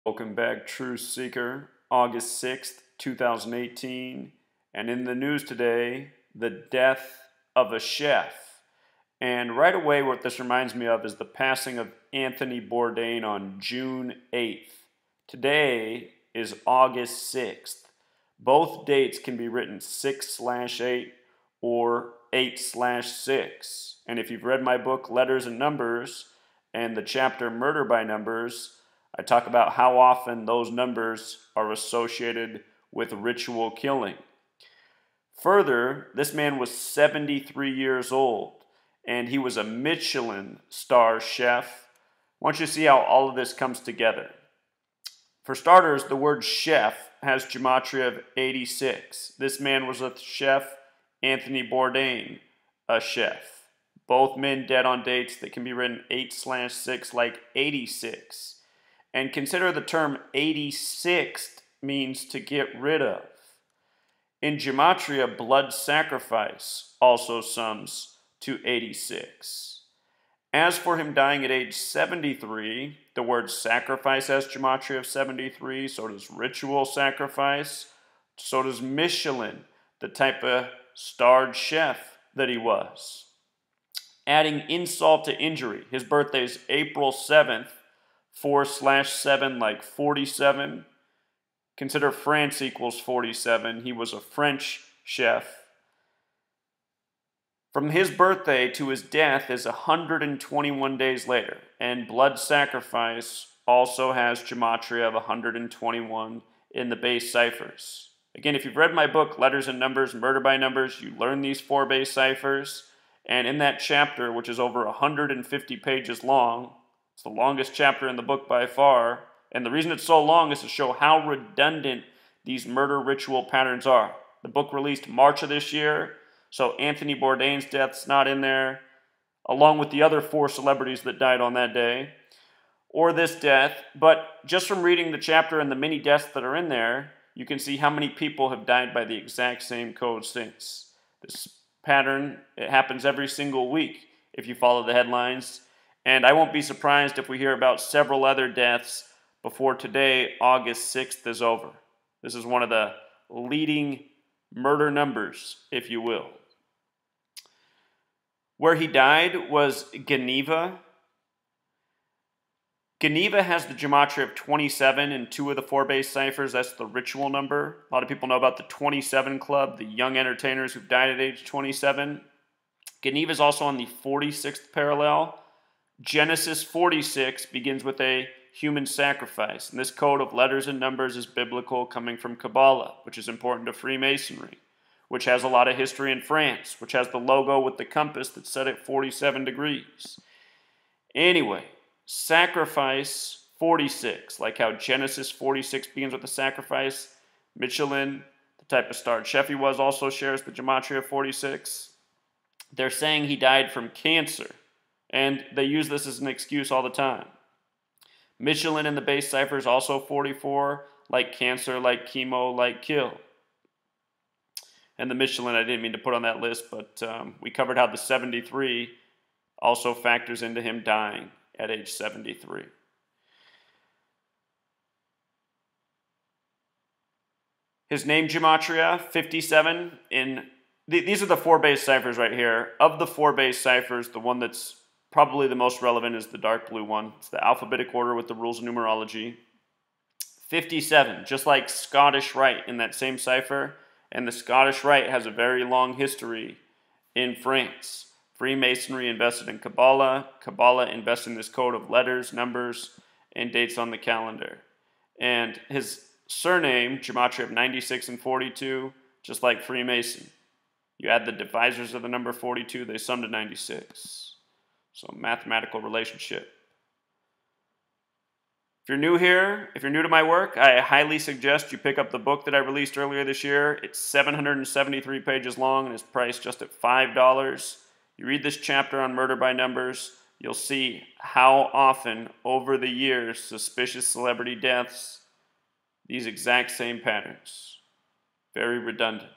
Welcome back, Truth Seeker. August 6th, 2018. And in the news today, the death of a chef. And right away, what this reminds me of is the passing of Anthony Bourdain on June 8th. Today is August 6th. Both dates can be written 6/8 or 8/6. And if you've read my book, Letters and Numbers, and the chapter Murder by Numbers, I talk about how often those numbers are associated with ritual killing. Further, this man was 73 years old, and he was a Michelin star chef. I want you to see how all of this comes together. For starters, the word chef has Gematria of 86. This man was a chef, Anthony Bourdain, a chef. Both men dead on dates that can be written 8/6 like 86. And consider the term 86th means to get rid of. In Gematria, blood sacrifice also sums to 86. As for him dying at age 73, the word sacrifice has Gematria of 73, so does ritual sacrifice, so does Michelin, the type of starred chef that he was. Adding insult to injury, his birthday is April 7th, 4/7 like 47. Consider France equals 47. He was a French chef. From his birthday to his death is 121 days later. And blood sacrifice also has Gematria of 121 in the base ciphers. Again, if you've read my book, Letters and Numbers, Murder by Numbers, you learn these 4 base ciphers. And in that chapter, which is over 150 pages long, it's the longest chapter in the book by far, and the reason it's so long is to show how redundant these murder ritual patterns are. The book released March of this year, so Anthony Bourdain's death's not in there, along with the other 4 celebrities that died on that day, or this death, but just from reading the chapter and the many deaths that are in there, you can see how many people have died by the exact same code since. This pattern, it happens every single week if you follow the headlines. And I won't be surprised if we hear about several other deaths before today, August 6th, is over. This is one of the leading murder numbers, if you will. Where he died was Geneva. Geneva has the Gematria of 27 in 2 of the 4 base ciphers. That's the ritual number. A lot of people know about the 27 Club, the young entertainers who've died at age 27. Geneva is also on the 46th parallel. Genesis 46 begins with a human sacrifice, and this code of letters and numbers is biblical, coming from Kabbalah, which is important to Freemasonry, which has a lot of history in France, which has the logo with the compass that's set at 47 degrees. Anyway, sacrifice 46, like how Genesis 46 begins with a sacrifice. Michelin, the type of starred chef he was, also shares the Gematria 46. They're saying he died from cancer, and they use this as an excuse all the time. Michelin in the base cipher is also 44, like cancer, like chemo, like kill. And the Michelin I didn't mean to put on that list, but we covered how the 73 also factors into him dying at age 73. His name Gematria, 57. These are the 4 base ciphers right here. Of the 4 base ciphers, the one that's probably the most relevant is the dark blue one. It's the alphabetic order with the rules of numerology. 57, just like Scottish Rite in that same cipher. And the Scottish Rite has a very long history in France. Freemasonry invested in Kabbalah. Kabbalah invested in this code of letters, numbers, and dates on the calendar. And his surname, Gematria of 96 and 42, just like Freemason. You add the divisors of the number 42, they sum to 96. So mathematical relationship. If you're new here, if you're new to my work, I highly suggest you pick up the book that I released earlier this year. It's 773 pages long and is priced just at $5. You read this chapter on murder by numbers, you'll see how often over the years suspicious celebrity deaths, these exact same patterns. Very redundant.